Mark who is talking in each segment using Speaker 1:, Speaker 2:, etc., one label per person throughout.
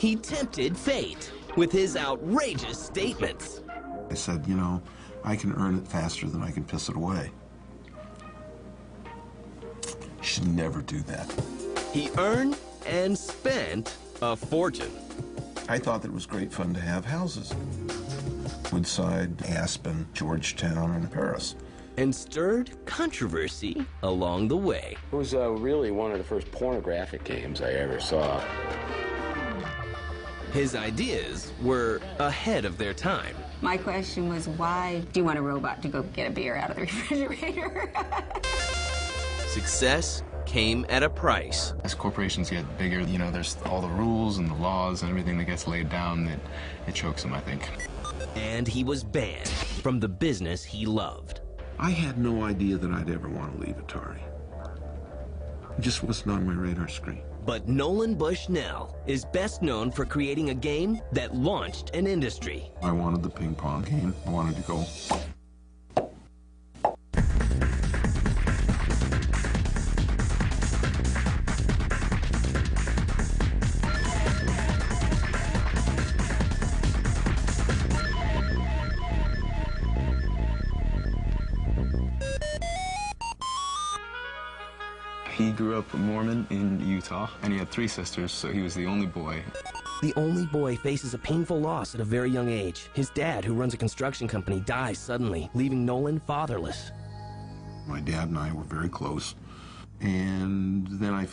Speaker 1: he tempted fate with his outrageous statements.
Speaker 2: I said, you know, I can earn it faster than I can piss it away. You should never do that.
Speaker 1: He earned and spent a fortune.
Speaker 2: I thought that it was great fun to have houses. Woodside, Aspen, Georgetown, and Paris.
Speaker 1: And stirred controversy along the way.
Speaker 3: It was really one of the first pornographic games I ever saw.
Speaker 1: His ideas were ahead of their time.
Speaker 4: My question was, why do you want a robot to go get a beer out of the refrigerator?
Speaker 1: Success came at a price.
Speaker 5: As corporations get bigger, you know, there's all the rules and the laws and everything that gets laid down that it chokes them, I think.
Speaker 1: And he was banned from the business he loved.
Speaker 2: I had no idea that I'd ever want to leave Atari. It just wasn't on my radar screen.
Speaker 1: But Nolan Bushnell is best known for creating a game that launched an industry.
Speaker 2: I wanted the ping pong game. I wanted to go.
Speaker 5: He grew up Mormon in Utah, and he had 3 sisters, so he was the only boy.
Speaker 1: The only boy faces a painful loss at a very young age. His dad, who runs a construction company, dies suddenly, leaving Nolan fatherless.
Speaker 2: My dad and I were very close, and then I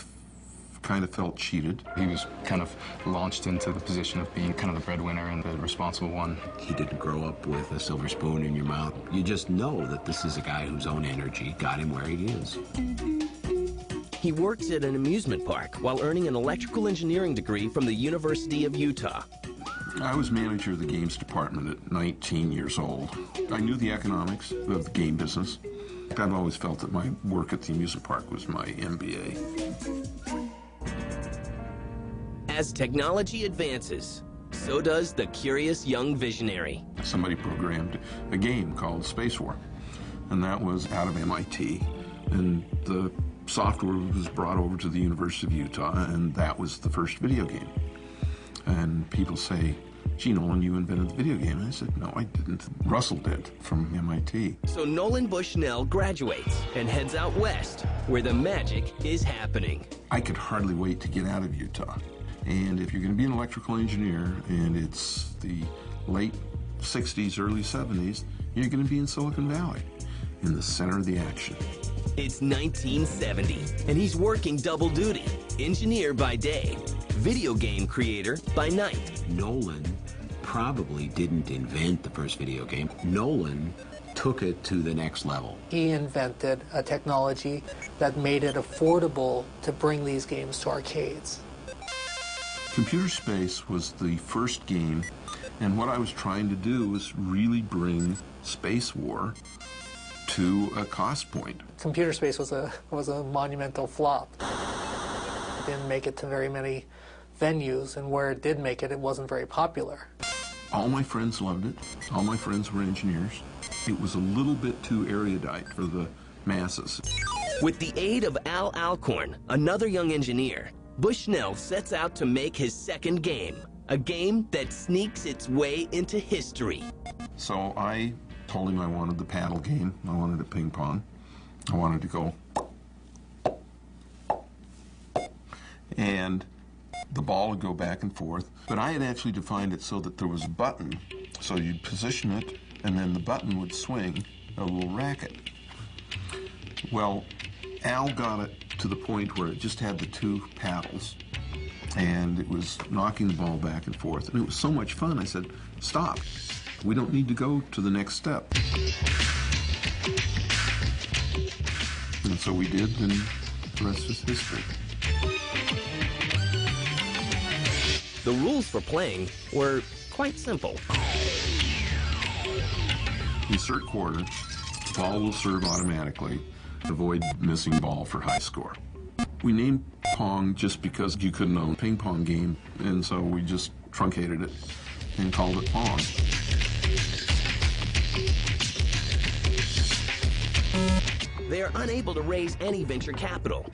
Speaker 2: kind of felt cheated.
Speaker 5: He was kind of launched into the position of being kind of the breadwinner and the responsible one.
Speaker 6: He didn't grow up with a silver spoon in your mouth. You just know that this is a guy whose own energy got him where he is.
Speaker 1: He works at an amusement park while earning an electrical engineering degree from the University of Utah.
Speaker 2: I was manager of the games department at 19 years old. I knew the economics of the game business. I've always felt that my work at the amusement park was my MBA.
Speaker 1: As technology advances, so does the curious young visionary.
Speaker 2: Somebody programmed a game called Space War, and that was out of MIT. And the software was brought over to the University of Utah, and that was the first video game. And people say, gee, Nolan, you invented the video game. And I said, no, I didn't. Russell did from MIT.
Speaker 1: So Nolan Bushnell graduates and heads out west, where the magic is happening.
Speaker 2: I could hardly wait to get out of Utah. And if you're going to be an electrical engineer, and it's the late 60s, early 70s, you're going to be in Silicon Valley, in the center of the action.
Speaker 1: It's 1970, and he's working double duty. Engineer by day, video game creator by night.
Speaker 6: Nolan probably didn't invent the first video game. Nolan took it to the next level.
Speaker 7: He invented a technology that made it affordable to bring these games to arcades.
Speaker 2: Computer Space was the first game, and what I was trying to do was really bring Space War to a cost point.
Speaker 7: Computer Space was a monumental flop. It didn't make it to very many venues, and where it did make it, it wasn't very popular.
Speaker 2: All my friends loved it. All my friends were engineers. It was a little bit too erudite for the masses.
Speaker 1: With the aid of Al Alcorn, another young engineer, Bushnell sets out to make his second game, a game that sneaks its way into history.
Speaker 2: So I told him I wanted the paddle game. I wanted a ping pong. I wanted to go. And the ball would go back and forth. But I had actually defined it so that there was a button. So you'd position it, and then the button would swing a little racket. Well, Al got it to the point where it just had the 2 paddles, and it was knocking the ball back and forth. And it was so much fun, I said, stop. We don't need to go to the next step. And so we did, and the rest is history.
Speaker 1: The rules for playing were quite simple.
Speaker 2: Insert quarter, ball will serve automatically. Avoid missing ball for high score. We named Pong just because you couldn't own a ping pong game, and so we just truncated it and called it Pong.
Speaker 1: They are unable to raise any venture capital,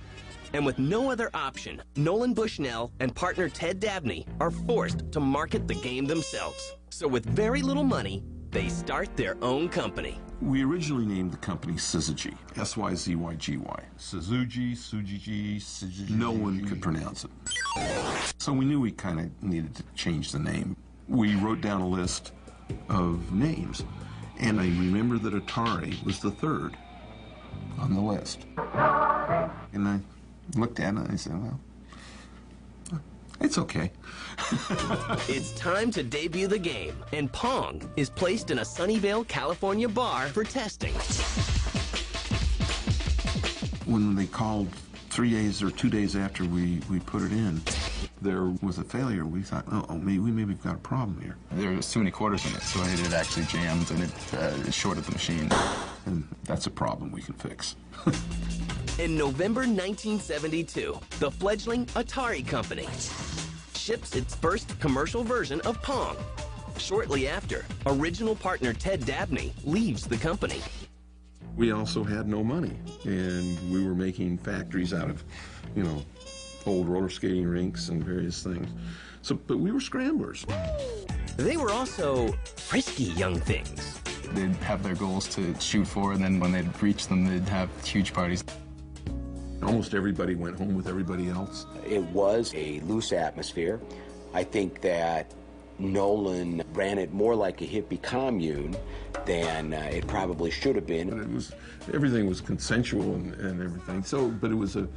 Speaker 1: And with no other option, Nolan Bushnell and partner Ted Dabney are forced to market the game themselves. So with very little money, they start their own company.
Speaker 2: We originally named the company Syzygy, S-Y-Z-Y-G-Y. Syzygy. No one could pronounce it. So we knew we kind of needed to change the name. We wrote down a list of names, and I remember that Atari was the third on the list. And I looked at it and I said, well, it's okay.
Speaker 1: It's time to debut the game, and Pong is placed in a Sunnyvale, California bar for testing.
Speaker 2: When they called 3 days or 2 days after we put it in, there was a failure. We thought, maybe we've got a problem here.
Speaker 5: There was too many quarters in it, so it actually jammed and it shorted the machine.
Speaker 2: And that's a problem we can fix.
Speaker 1: In November 1972, the fledgling Atari company ships its first commercial version of Pong. Shortly after, original partner Ted Dabney leaves the company.
Speaker 2: We also had no money, and we were making factories out of, old roller skating rinks and various things. But we were scramblers.
Speaker 1: They were also frisky young things.
Speaker 5: They'd have their goals to shoot for, and then when they'd reach them, they'd have huge parties.
Speaker 2: Almost everybody went home with everybody else.
Speaker 3: It was a loose atmosphere. I think that Nolan ran it more like a hippie commune than it probably should have been.
Speaker 2: And everything was consensual and everything. But it was a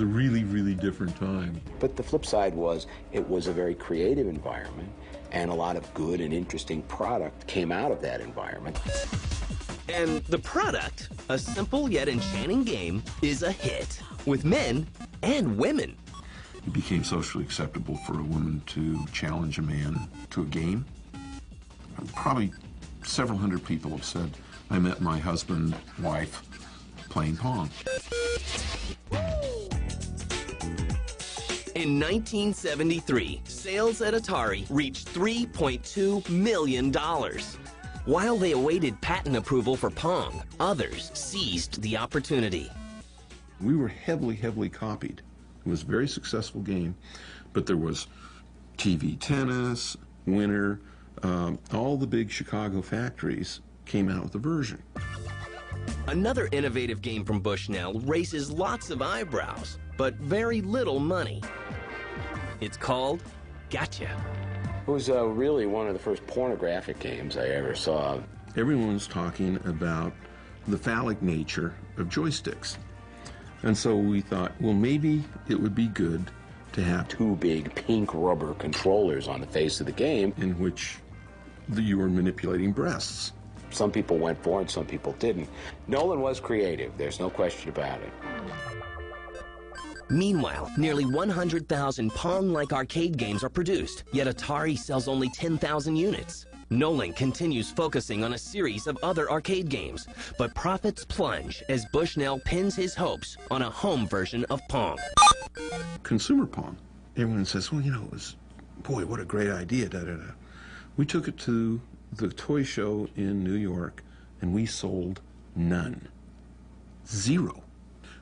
Speaker 2: really, really different time.
Speaker 3: But the flip side was it was a very creative environment, and a lot of good and interesting product came out of that environment.
Speaker 1: And the product, a simple yet enchanting game, is a hit with men and women.
Speaker 2: It became socially acceptable for a woman to challenge a man to a game. Probably several hundred people have said, I met my husband, wife, playing Pong.
Speaker 1: In 1973, sales at Atari reached $3.2 million. While they awaited patent approval for Pong, others seized the opportunity.
Speaker 2: We were heavily, heavily copied. It was a very successful game, but there was TV Tennis, Winter, all the big Chicago factories came out with a version.
Speaker 1: Another innovative game from Bushnell raises lots of eyebrows, but very little money. It's called Gotcha.
Speaker 3: It was really one of the first pornographic games I ever saw.
Speaker 2: Everyone was talking about the phallic nature of joysticks. And so we thought, well, maybe it would be good to have
Speaker 3: Two big pink rubber controllers on the face of the game.
Speaker 2: in which you were manipulating breasts.
Speaker 3: Some people went for it, some people didn't. Nolan was creative, there's no question about it.
Speaker 1: Meanwhile, nearly 100,000 Pong-like arcade games are produced, yet Atari sells only 10,000 units. Nolan continues focusing on a series of other arcade games, but profits plunge as Bushnell pins his hopes on a home version of Pong.
Speaker 2: Consumer Pong. Everyone says, well, it was, boy, what a great idea, da-da-da. We took it to the toy show in New York, and we sold none. Zero.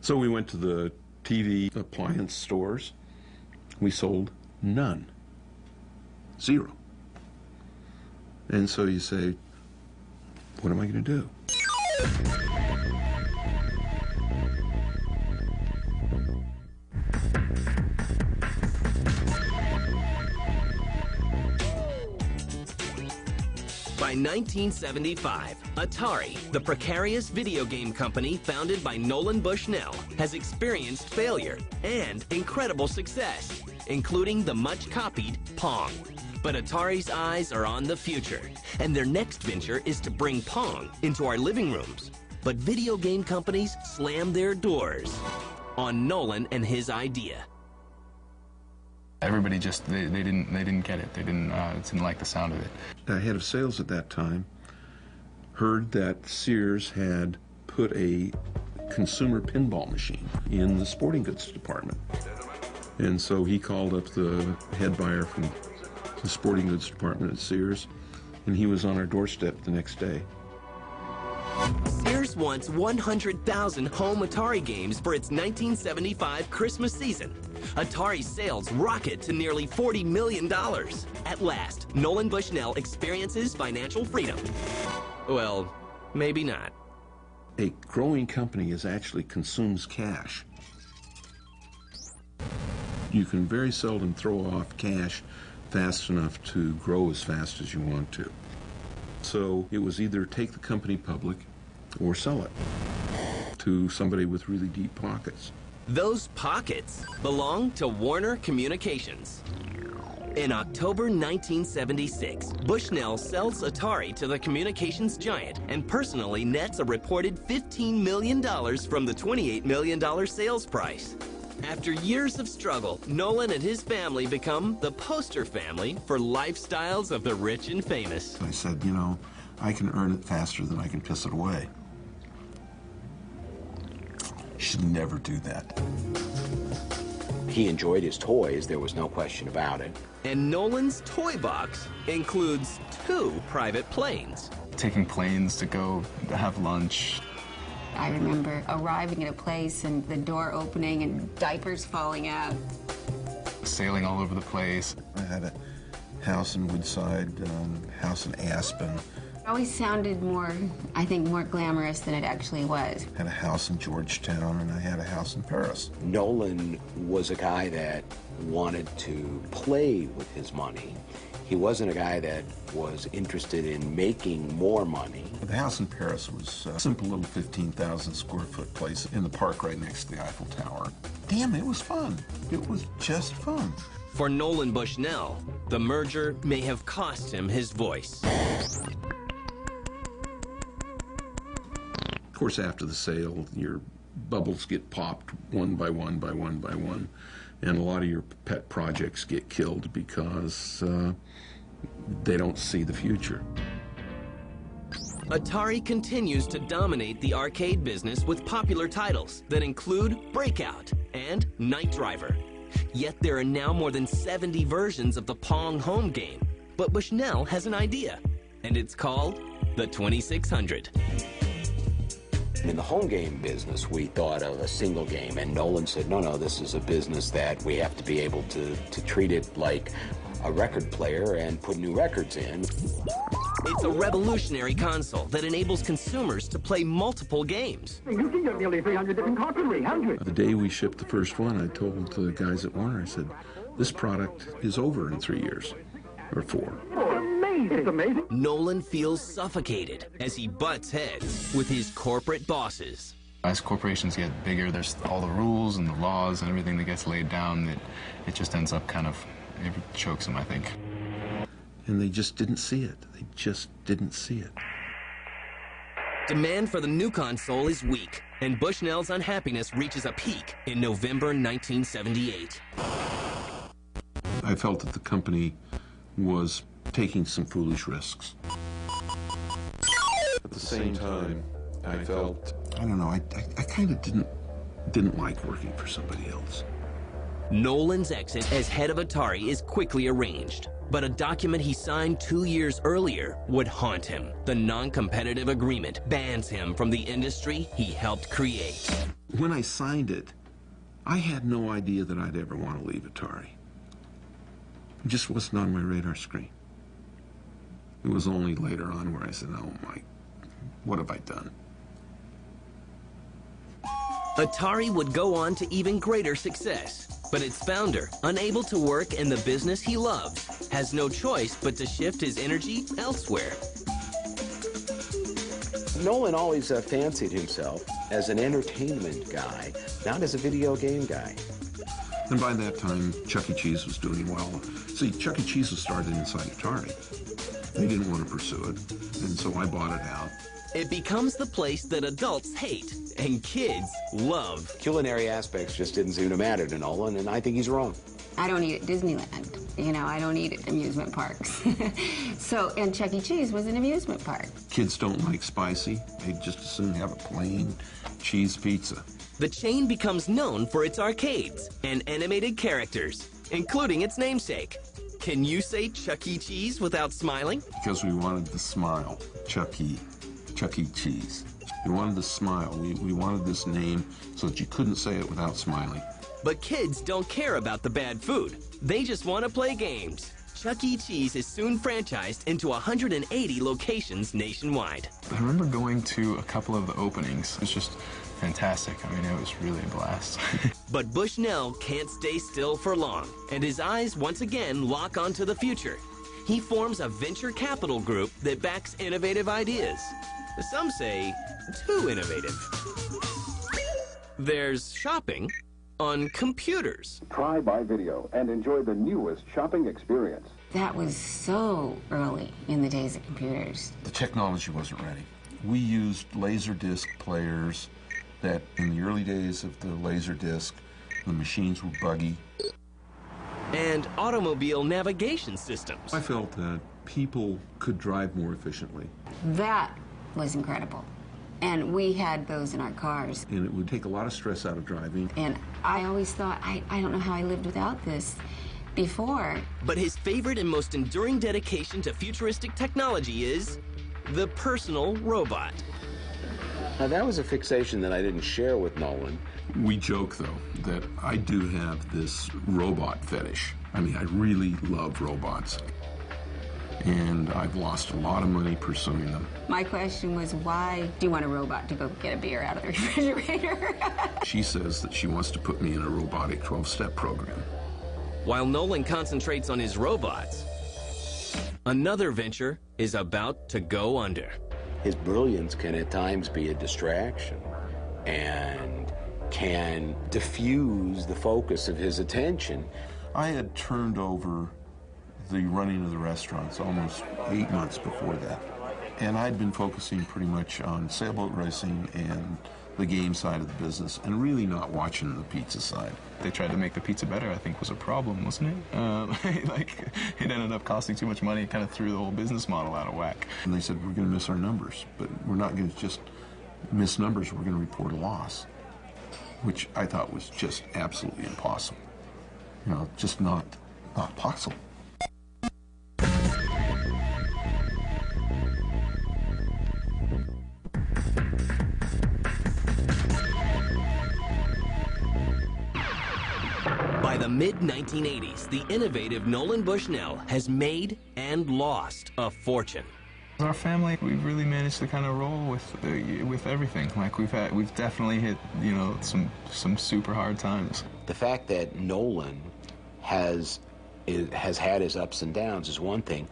Speaker 2: So we went to the TV appliance stores. We sold none. Zero. And so you say, what am I going to do?
Speaker 1: By 1975, Atari, the precarious video game company founded by Nolan Bushnell, has experienced failure and incredible success, including the much-copied Pong. But Atari's eyes are on the future, and their next venture is to bring Pong into our living rooms. But video game companies slam their doors on Nolan and his idea.
Speaker 5: Everybody just they didn't get it. They didn't like the sound of it.
Speaker 2: The head of sales at that time heard that Sears had put a consumer pinball machine in the sporting goods department. And so he called up the head buyer from the sporting goods department at Sears, and he was on our doorstep the next day.
Speaker 1: Sears Sears wants 100,000 home Atari games for its 1975 Christmas season. Atari's sales rocket to nearly $40 million. At last, Nolan Bushnell experiences financial freedom. Well, maybe not.
Speaker 2: A growing company actually consumes cash. You can very seldom throw off cash fast enough to grow as fast as you want to. So it was either take the company public or sell it to somebody with really deep pockets.
Speaker 1: Those pockets belong to Warner Communications. In October 1976, Bushnell sells Atari to the communications giant and personally nets a reported $15 million from the $28 million sales price. After years of struggle, Nolan and his family become the poster family for lifestyles of the rich and famous.
Speaker 2: I said, you know, I can earn it faster than I can piss it away. You should never do that.
Speaker 3: He enjoyed his toys, there was no question about it.
Speaker 1: And Nolan's toy box includes 2 private planes.
Speaker 5: Taking planes to go have lunch.
Speaker 4: I remember arriving at a place and the door opening and diapers falling out.
Speaker 5: Sailing all over the place.
Speaker 2: I had a house in Woodside, house in Aspen.
Speaker 4: It always sounded more, I think, more glamorous than it actually was.
Speaker 2: Had a house in Georgetown, and I had a house in Paris.
Speaker 3: Nolan was a guy that wanted to play with his money. He wasn't a guy that was interested in making more money.
Speaker 2: The house in Paris was a simple little 15,000 square foot place in the park right next to the Eiffel Tower. Damn, it was fun. It was just fun.
Speaker 1: For Nolan Bushnell, the merger may have cost him his voice.
Speaker 2: Of course, after the sale, your bubbles get popped one by one by one by one, and a lot of your pet projects get killed because they don't see the future.
Speaker 1: Atari continues to dominate the arcade business with popular titles that include Breakout and Night Driver. Yet there are now more than 70 versions of the Pong home game. But Bushnell has an idea, and it's called the 2600.
Speaker 3: In the home game business, we thought of a single game, and Nolan said, no, this is a business that we have to be able to treat it like a record player and put new records in.
Speaker 1: It's a revolutionary console that enables consumers to play multiple games.
Speaker 8: You can get nearly 300 different cartridges, haven't you?
Speaker 2: The day we shipped the first one, I told the guys at Warner, I said, this product is over in 3 years, or 4.
Speaker 8: It's amazing.
Speaker 1: Nolan feels suffocated as he butts heads with his corporate bosses.
Speaker 5: As corporations get bigger, there's all the rules and the laws and everything that gets laid down that it just ends up kind of, it chokes them, I think.
Speaker 2: And they just didn't see it. They just didn't see it.
Speaker 1: Demand for the new console is weak, and Bushnell's unhappiness reaches a peak in November 1978.
Speaker 2: I felt that the company was taking some foolish risks. At the same time, I felt, I don't know, I kind of didn't like working for somebody else.
Speaker 1: Nolan's exit as head of Atari is quickly arranged, but a document he signed 2 years earlier would haunt him. The non-competitive agreement bans him from the industry he helped create.
Speaker 2: When I signed it, I had no idea that I'd ever want to leave Atari. It just wasn't on my radar screen. It was only later on where I said, oh my, what have I done?
Speaker 1: Atari would go on to even greater success, but its founder, unable to work in the business he loves, has no choice but to shift his energy elsewhere.
Speaker 3: Nolan always fancied himself as an entertainment guy, not as a video game guy.
Speaker 2: And by that time, Chuck E. Cheese was doing well. See, Chuck E. Cheese was started inside Atari. They didn't want to pursue it, and so I bought it out.
Speaker 1: It becomes the place that adults hate and kids love.
Speaker 3: Culinary aspects just didn't seem to matter to Nolan, and I think he's wrong.
Speaker 4: I don't eat at Disneyland. You know, I don't eat at amusement parks. And Chuck E. Cheese was an amusement park.
Speaker 2: Kids don't like spicy. They'd just as soon have a plain cheese pizza.
Speaker 1: The chain becomes known for its arcades and animated characters, including its namesake. Can you say Chuck E. Cheese without smiling?
Speaker 2: Because we wanted to smile. Chuck E. Cheese. We wanted the smile. We wanted this name so that you couldn't say it without smiling.
Speaker 1: But kids don't care about the bad food. They just want to play games. Chuck E. Cheese is soon franchised into 180 locations nationwide.
Speaker 5: I remember going to a couple of the openings. It was just fantastic. I mean, it was really a blast.
Speaker 1: But Bushnell can't stay still for long, and his eyes once again lock onto the future. He forms a venture capital group that backs innovative ideas. Some say too innovative. There's shopping on computers.
Speaker 9: Try by video and enjoy the newest shopping experience.
Speaker 4: That was so early in the days of computers.
Speaker 2: The technology wasn't ready. We used Laserdisc players that in the early days of the Laserdisc, the machines were buggy.
Speaker 1: And automobile navigation systems.
Speaker 2: I felt that people could drive more efficiently.
Speaker 4: That was incredible. And we had those in our cars.
Speaker 2: And it would take a lot of stress out of driving.
Speaker 4: And I always thought, I don't know how I lived without this before.
Speaker 1: But his favorite and most enduring dedication to futuristic technology is the personal robot.
Speaker 3: Now, that was a fixation that I didn't share with Nolan.
Speaker 2: We joke, though, that I do have this robot fetish. I mean, I really love robots. And I've lost a lot of money pursuing them.
Speaker 4: My question was, why do you want a robot to go get a beer out of the refrigerator?
Speaker 2: She says that she wants to put me in a robotic 12-step program.
Speaker 1: While Nolan concentrates on his robots, another venture is about to go under.
Speaker 3: His brilliance can at times be a distraction and can diffuse the focus of his attention.
Speaker 2: I had turned over the running of the restaurants almost 8 months before that. And I'd been focusing pretty much on sailboat racing and the game side of the business and really not watching the pizza side.
Speaker 5: They tried to make the pizza better, I think was a problem, wasn't it? Like, it ended up costing too much money, kind of threw the whole business model out of whack.
Speaker 2: And they said, we're going to miss our numbers, but we're not going to just miss numbers, we're going to report a loss, which I thought was just absolutely impossible. You know, just not possible.
Speaker 1: By the mid-1980s, the innovative Nolan Bushnell has made and lost a fortune.
Speaker 5: Our family, we've really managed to kind of roll with everything. Like we've definitely hit, you know, some super hard times.
Speaker 3: The fact that Nolan has had his ups and downs is one thing.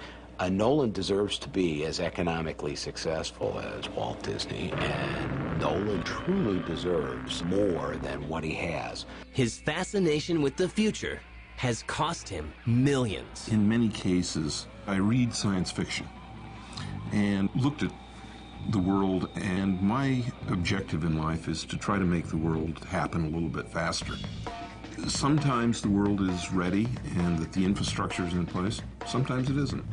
Speaker 3: Nolan deserves to be as economically successful as Walt Disney, and Nolan truly deserves more than what he has.
Speaker 1: His fascination with the future has cost him millions.
Speaker 2: In many cases, I read science fiction and looked at the world, and my objective in life is to try to make the world happen a little bit faster. Sometimes the world is ready and that the infrastructure is in place. Sometimes it isn't.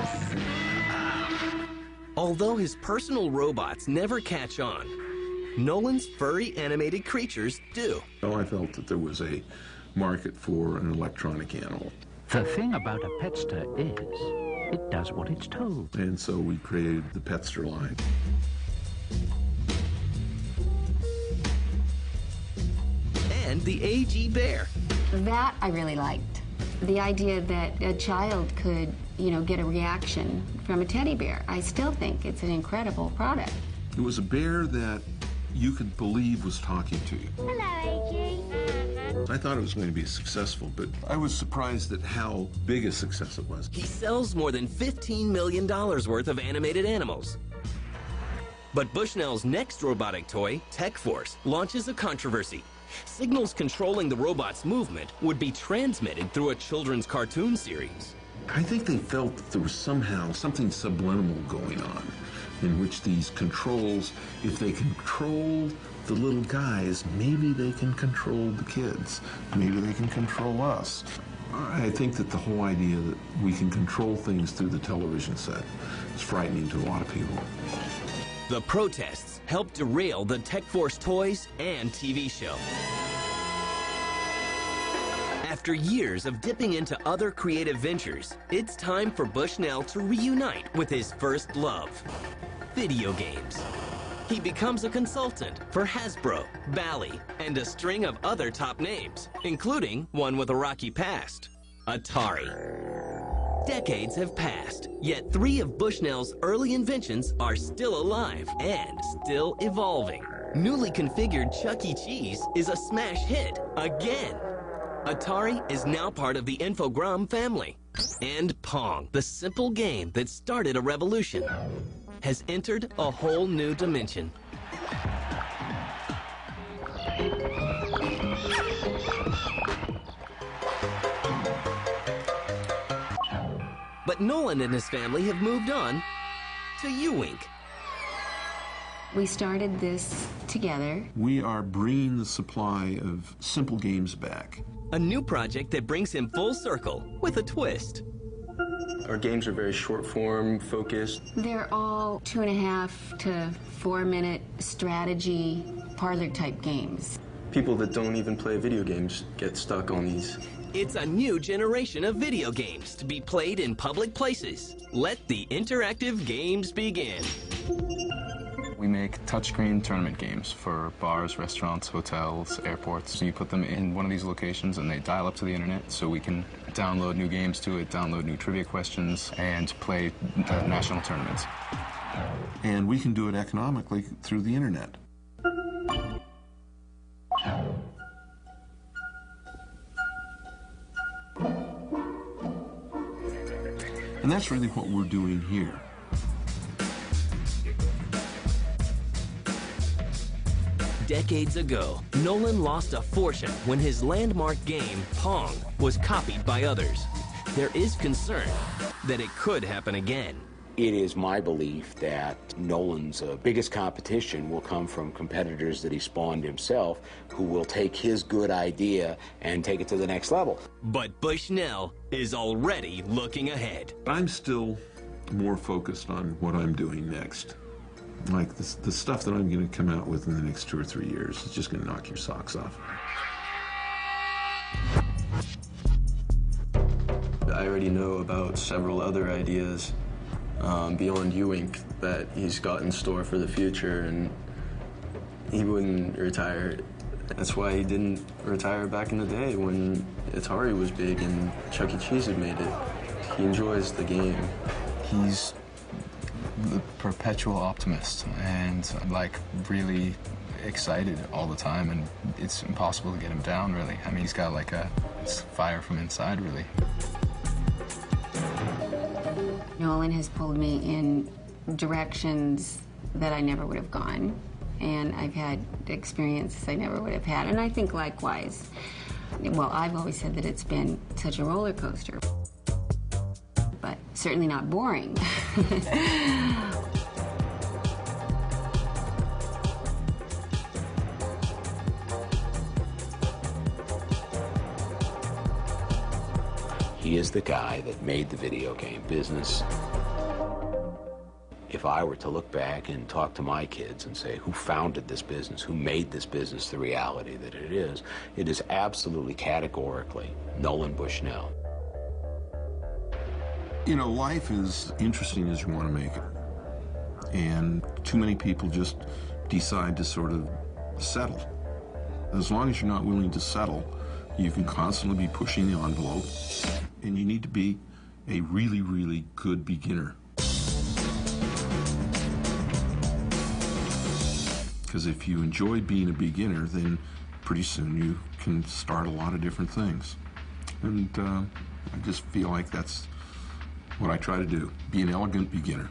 Speaker 1: Although his personal robots never catch on, Nolan's furry animated creatures do.
Speaker 2: So I felt that there was a market for an electronic animal.
Speaker 10: The thing about a Petster is, it does what it's told.
Speaker 2: And so we created the Petster line.
Speaker 1: And the AG Bear.
Speaker 4: That I really liked. The idea that a child could, you know, get a reaction from a teddy bear. I still think it's an incredible product.
Speaker 2: It was a bear that you could believe was talking to you.
Speaker 11: Hello, AG.
Speaker 2: I thought it was going to be successful, but I was surprised at how big a success it was.
Speaker 1: He sells more than $15 million worth of animated animals. But Bushnell's next robotic toy, Tech Force, launches a controversy. Signals controlling the robot's movement would be transmitted through a children's cartoon series.
Speaker 2: I think they felt that there was somehow something subliminal going on, in which these controls, if they control the little guys, maybe they can control the kids. Maybe they can control us. I think that the whole idea that we can control things through the television set is frightening to a lot of people.
Speaker 1: The protests helped derail the Tech Force toys and TV show. After years of dipping into other creative ventures, it's time for Bushnell to reunite with his first love, video games. He becomes a consultant for Hasbro, Bally, and a string of other top names, including one with a rocky past, Atari. Decades have passed, yet 3 of Bushnell's early inventions are still alive and still evolving. Newly configured Chuck E. Cheese is a smash hit again. Atari is now part of the Infogrames family. And Pong, the simple game that started a revolution, has entered a whole new dimension. But Nolan and his family have moved on to Ewink.
Speaker 4: We started this together.
Speaker 2: We are bringing the supply of simple games back.
Speaker 1: A new project that brings him full circle with a twist.
Speaker 12: Our games are very short form, focused.
Speaker 4: They're all 2.5 to 4 minute strategy parlor type games.
Speaker 12: People that don't even play video games get stuck on these.
Speaker 1: It's a new generation of video games to be played in public places. Let the interactive games begin.
Speaker 5: We make touchscreen tournament games for bars, restaurants, hotels, airports. So you put them in one of these locations and they dial up to the internet so we can download new games to it, download new trivia questions, and play national tournaments.
Speaker 2: And we can do it economically through the internet. And that's really what we're doing here.
Speaker 1: Decades ago, Nolan lost a fortune when his landmark game, Pong, was copied by others. There is concern that it could happen again.
Speaker 3: It is my belief that Nolan's biggest competition will come from competitors that he spawned himself, who will take his good idea and take it to the next level.
Speaker 1: But Bushnell is already looking ahead.
Speaker 2: I'm still more focused on what I'm doing next. Like the stuff that I'm going to come out with in the next 2 or 3 years is just going to knock your socks off.
Speaker 12: I already know about several other ideas beyond Ewink that he's got in store for the future, and he wouldn't retire. That's why he didn't retire back in the day when Atari was big and Chuck E. Cheese had made it. He enjoys the game.
Speaker 5: He's the perpetual optimist and like really excited all the time, and it's impossible to get him down, really. I mean, he's got like a fire from inside, really.
Speaker 4: Nolan has pulled me in directions that I never would have gone, and I've had experiences I never would have had, and I think likewise. Well, I've always said that it's been such a roller coaster, but certainly not boring.
Speaker 3: He is the guy that made the video game business. If I were to look back and talk to my kids and say, who founded this business, who made this business the reality that it is absolutely categorically Nolan Bushnell.
Speaker 2: You know, life is interesting as you want to make it. And too many people just decide to sort of settle. As long as you're not willing to settle, you can constantly be pushing the envelope, and you need to be a really, really good beginner. Because if you enjoy being a beginner, then pretty soon you can start a lot of different things. And I just feel like that's what I try to do, be an elegant beginner.